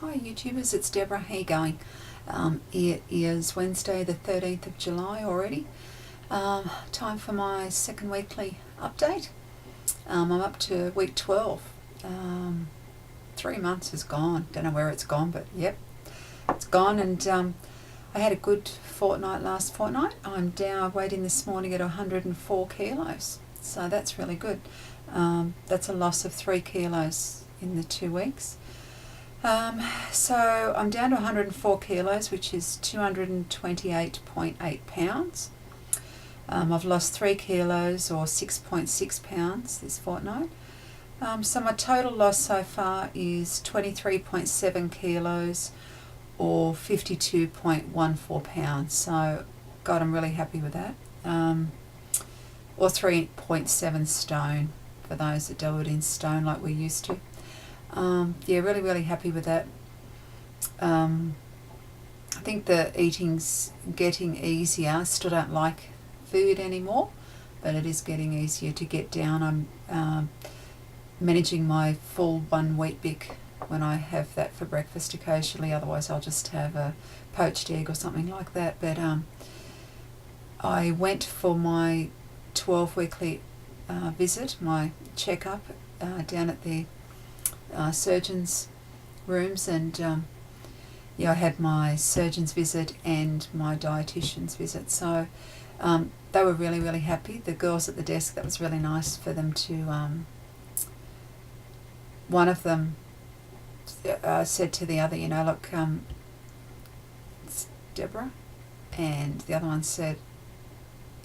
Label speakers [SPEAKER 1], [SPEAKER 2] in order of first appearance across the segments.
[SPEAKER 1] Hi YouTubers, it's Deborah. How you going? It is Wednesday the 13th of July already. Time for my second weekly update. I'm up to week 12. 3 months is gone. Don't know where it's gone, but yep, it's gone. And I had a good fortnight last fortnight. I'm down weighing this morning at 104 kilos, so that's really good. That's a loss of 3 kilos in the 2 weeks. So I'm down to 104 kilos, which is 228.8 pounds. I've lost 3 kilos or 6.6 pounds this fortnight. So my total loss so far is 23.7 kilos or 52.14 pounds. So, God, I'm really happy with that. Or 3.7 stone for those that do it in stone like we used to. Yeah, really happy with that. I think the eating's getting easier. I still don't like food anymore, but it is getting easier to get down. I'm managing my full 1 wheat bix when I have that for breakfast occasionally. Otherwise I'll just have a poached egg or something like that. But I went for my 12 weekly visit, my checkup down at the surgeon's rooms, and yeah, I had my surgeon's visit and my dietitian's visit, so they were really happy. The girls at the desk, that was really nice for them to one of them said to the other, you know, look, it's Deborah, and the other one said,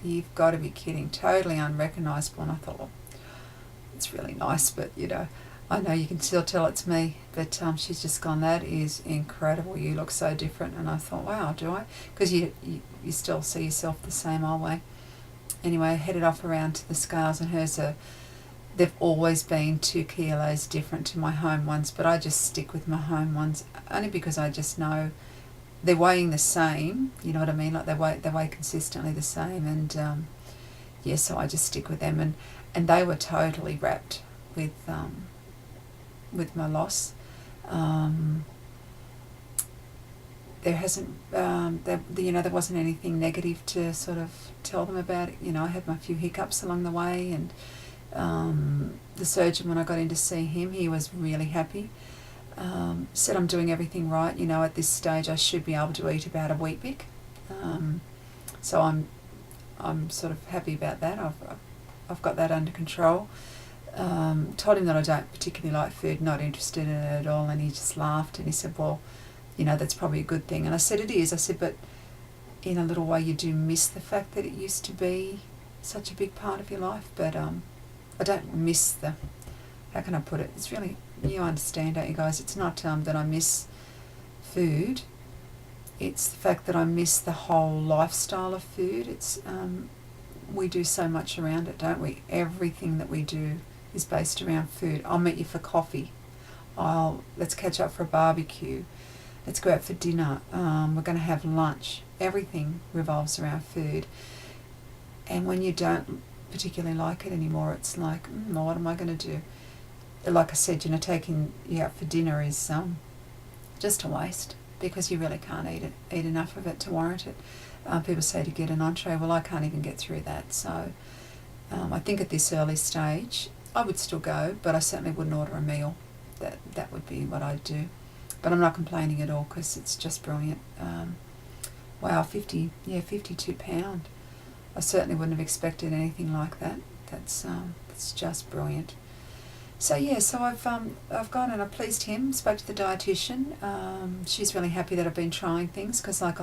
[SPEAKER 1] you've got to be kidding, totally unrecognisable. And I thought, well, it's really nice, but you know, I know you can still tell it's me. But she's just gone, that is incredible, you look so different. And I thought, wow, do I? Because you still see yourself the same old way. Anyway, I headed off around to the scales, and hers are, they've always been 2 kilos different to my home ones, but I just stick with my home ones only because I just know they're weighing the same, you know what I mean, like they weigh consistently the same. And yeah, so I just stick with them, and they were totally wrapped with my loss. There hasn't there wasn't anything negative to sort of tell them about it. You know, I had my few hiccups along the way, and the surgeon, when I got in to see him, he was really happy. Said I'm doing everything right. You know, at this stage I should be able to eat about a wheat bix. So I'm sort of happy about that. I've got that under control. Told him that I don't particularly like food, not interested in it at all, and he just laughed and he said, well, you know, that's probably a good thing. And I said, it is. I said, but in a little way you do miss the fact that it used to be such a big part of your life. But I don't miss the, how can I put it, it's really, you understand, don't you guys, it's not that I miss food, it's the fact that I miss the whole lifestyle of food. It's we do so much around it, don't we? Everything that we do is based around food. I'll meet you for coffee, let's catch up for a barbecue, let's go out for dinner, we're going to have lunch. Everything revolves around food. And when you don't particularly like it anymore, it's like, well, what am I going to do? Like I said, you know, taking you out for dinner is just a waste, because you really can't eat enough of it to warrant it. People say to get an entree. Well, I can't even get through that. So I think at this early stage I would still go, but I certainly wouldn't order a meal. That would be what I'd do. But I'm not complaining at all, because it's just brilliant. Wow, 52 pound. I certainly wouldn't have expected anything like that. That's just brilliant. So yeah, so I've gone and I pleased him. Spoke to the dietitian. She's really happy that I've been trying things, because like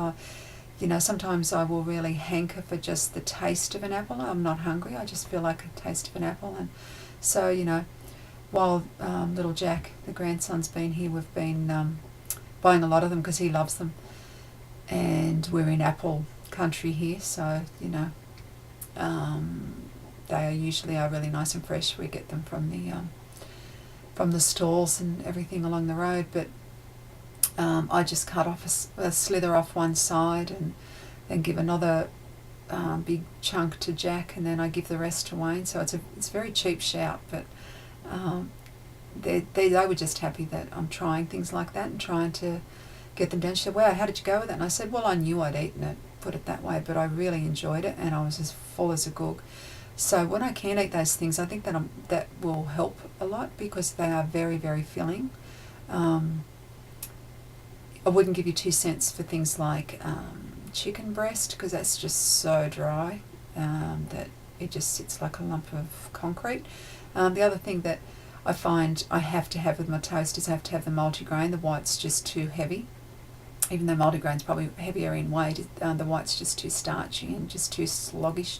[SPEAKER 1] you know, sometimes I will really hanker for just the taste of an apple. I'm not hungry. I just feel like a taste of an apple. And so, you know, while little Jack, the grandson's been here, we've been buying a lot of them because he loves them, and we're in apple country here, so you know, they usually are really nice and fresh. We get them from the stalls and everything along the road, but I just cut off a slither off one side and then give another big chunk to Jack, and then I give the rest to Wayne. So it's a very cheap shout, but they were just happy that I'm trying things like that and trying to get them down. She said, wow, how did you go with that? And I said, well, I knew I'd eaten it, put it that way, but I really enjoyed it and I was as full as a gook. So when I can eat those things, I think that will help a lot because they are very, very filling. I wouldn't give you 2 cents for things like chicken breast because that's just so dry that it just sits like a lump of concrete. The other thing that I find I have to have with my toast is I have to have the multigrain. The white's just too heavy. Even though multigrain's probably heavier in weight, the white's just too starchy and just too sluggish,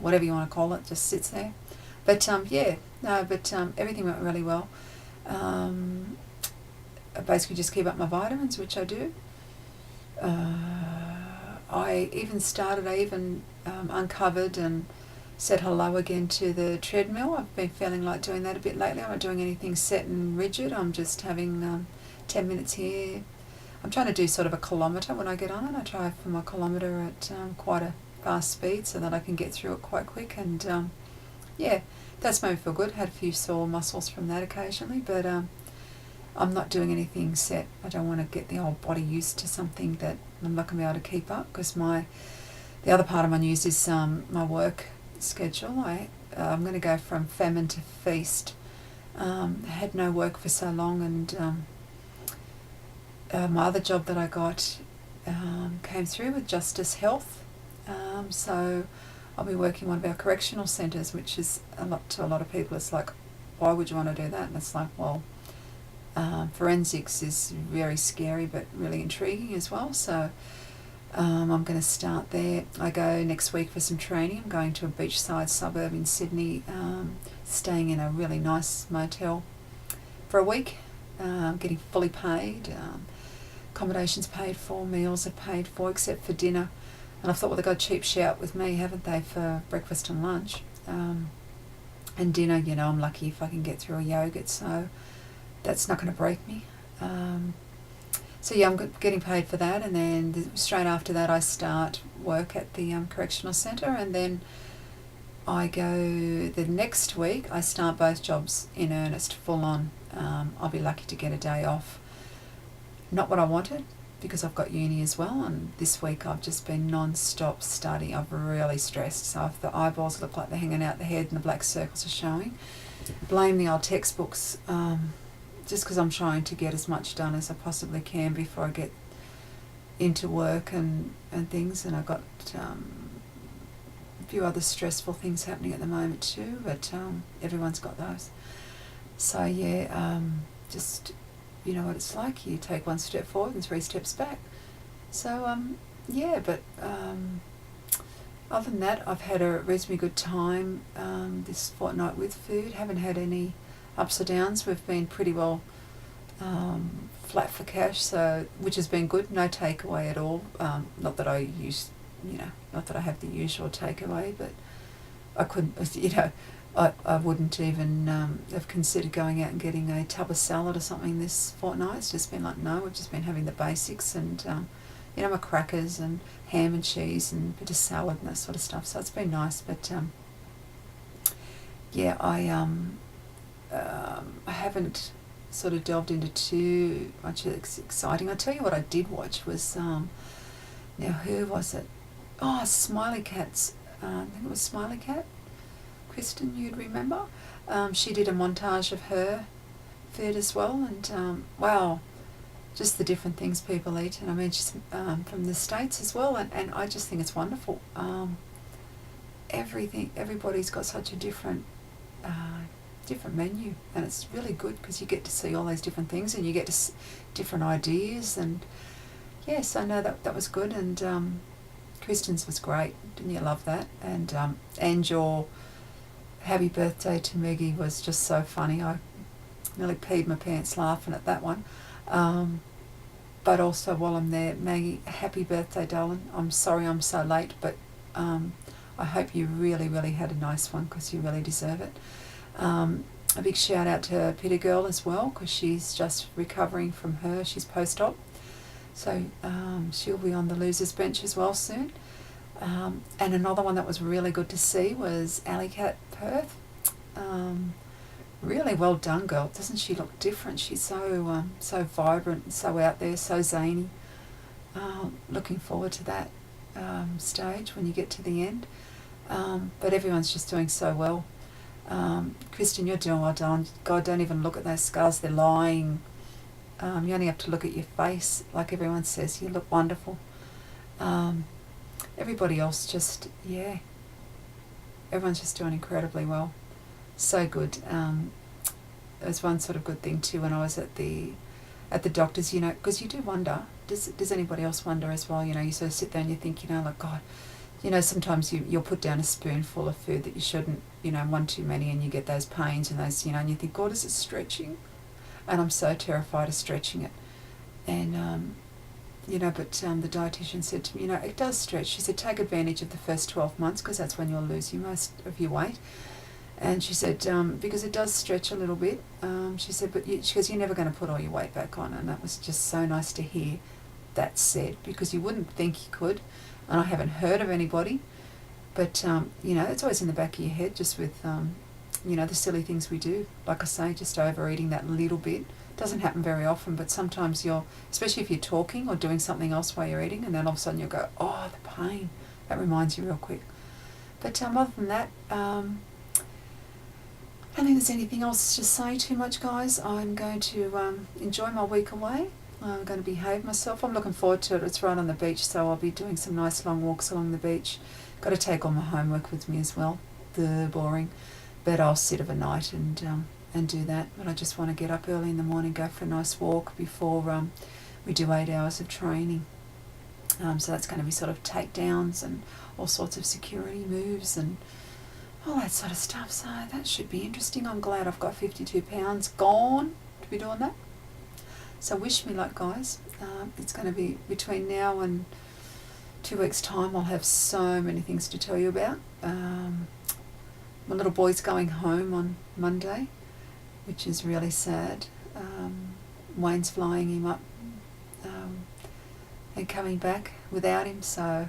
[SPEAKER 1] whatever you want to call it, just sits there. But everything went really well. I basically just keep up my vitamins, which I do. I even uncovered and said hello again to the treadmill. I've been feeling like doing that a bit lately. I'm not doing anything set and rigid. I'm just having 10 minutes here. I'm trying to do sort of a kilometre when I get on it. I try for my kilometre at quite a fast speed so that I can get through it quite quick. And that's made me feel good. Had a few sore muscles from that occasionally, but I'm not doing anything set. I don't want to get the old body used to something that I'm not going to be able to keep up because the other part of my news is my work schedule. I'm going to go from famine to feast. I had no work for so long, and my other job that I got came through with Justice Health. So I'll be working in one of our correctional centres, which is to a lot of people. It's like, why would you want to do that? And it's like, well, forensics is very scary but really intriguing as well. So I'm going to start there. I go next week for some training. I'm going to a beachside suburb in Sydney, staying in a really nice motel for a week, getting fully paid. Accommodations paid for, meals are paid for except for dinner. And I thought, well, they've got a cheap shout with me, haven't they, for breakfast and lunch. And dinner, I'm lucky if I can get through a yogurt, so that's not going to break me. I'm getting paid for that, and then straight after that I start work at the correctional centre, and then I go the next week, I start both jobs in earnest, full on. I'll be lucky to get a day off. Not what I wanted, because I've got uni as well, and this week I've just been non-stop study. I've really stressed, so if the eyeballs look like they're hanging out the head and the black circles are showing, blame the old textbooks, just because I'm trying to get as much done as I possibly can before I get into work and things, and I've got a few other stressful things happening at the moment too, but everyone's got those. So just, you know what it's like, you take one step forward and 3 steps back. So other than that, I've had a reasonably good time this fortnight with food. Haven't had any ups or downs. We've been pretty well flat for cash, so which has been good. No takeaway at all. Not that I have the usual takeaway, but I couldn't. I wouldn't even have considered going out and getting a tub of salad or something this fortnight. It's just been like, no, we've just been having the basics and my crackers and ham and cheese and a bit of salad and that sort of stuff. So it's been nice, but I haven't sort of delved into too much exciting. I'll tell you what I did watch was, now who was it? Oh, Smiley Cat's, I think it was Smiley Cat. Kristen, you'd remember. She did a montage of her food as well, and wow, just the different things people eat. And I mean, she's from the States as well, and I just think it's wonderful. Everybody's got such a different menu, and it's really good because you get to see all those different things and you get to different ideas. And yes, I know that was good, and Kristen's was great. Didn't you love that? And your happy birthday to Maggie was just so funny. I nearly peed my pants laughing at that one. But also, while I'm there, Maggie, happy birthday, darling. I'm sorry I'm so late, but I hope you really, really had a nice one because you really deserve it. A big shout out to Pitta Girl as well, because she's just recovering from she's post-op. So she'll be on the losers bench as well soon. And another one that was really good to see was Alley Cat Perth. Really well done, girl. Doesn't she look different? She's so vibrant, so out there, so zany. Looking forward to that stage when you get to the end. But everyone's just doing so well. Kristen, you're doing well done. God, don't even look at those scars. They're lying. You only have to look at your face. Like everyone says, you look wonderful. Everybody else just, yeah. Everyone's just doing incredibly well. So good. There's one sort of good thing too when I was at the doctor's, because you do wonder, does anybody else wonder as well? You sort of sit there and you think, like, God, sometimes you'll put down a spoonful of food that you shouldn't, one too many, and you get those pains and those, and you think, God, is it stretching? And I'm so terrified of stretching it. And, but the dietitian said to me, it does stretch. She said, take advantage of the first 12 months because that's when you'll lose most of your weight. And she said, because it does stretch a little bit, she said, but she goes, you're never going to put all your weight back on. And that was just so nice to hear that said, because you wouldn't think you could. And I haven't heard of anybody. But, it's always in the back of your head just with, the silly things we do. Like I say, just overeating that little bit. Doesn't happen very often, but sometimes especially if you're talking or doing something else while you're eating, and then all of a sudden you'll go, oh, the pain. That reminds you real quick. But other than that, I don't think there's anything else to say too much, guys. I'm going to enjoy my week away. I'm going to behave myself. I'm looking forward to it. It's right on the beach, so I'll be doing some nice long walks along the beach. Got to take all my homework with me as well. Boring. But I'll sit of a night and do that. But I just want to get up early in the morning, go for a nice walk before we do 8 hours of training. So that's going to be sort of takedowns and all sorts of security moves and all that sort of stuff. So that should be interesting. I'm glad I've got 52 pounds gone to be doing that. So wish me luck, guys. It's going to be between now and 2 weeks' time. I'll have so many things to tell you about. My little boy's going home on Monday, which is really sad. Wayne's flying him up and coming back without him. So,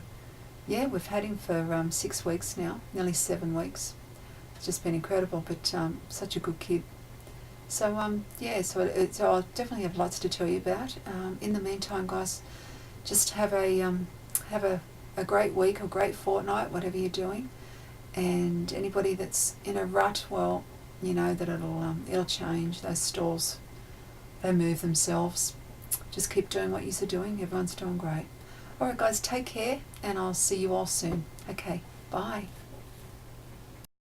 [SPEAKER 1] yeah, we've had him for 6 weeks now, nearly 7 weeks. It's just been incredible, but such a good kid. So, so I'll definitely have lots to tell you about. In the meantime, guys, just have a great week or great fortnight, whatever you're doing. And anybody that's in a rut, well, you know that it'll change. Those stores, they move themselves. Just keep doing what you're doing. Everyone's doing great. All right, guys, take care, and I'll see you all soon. Okay, bye.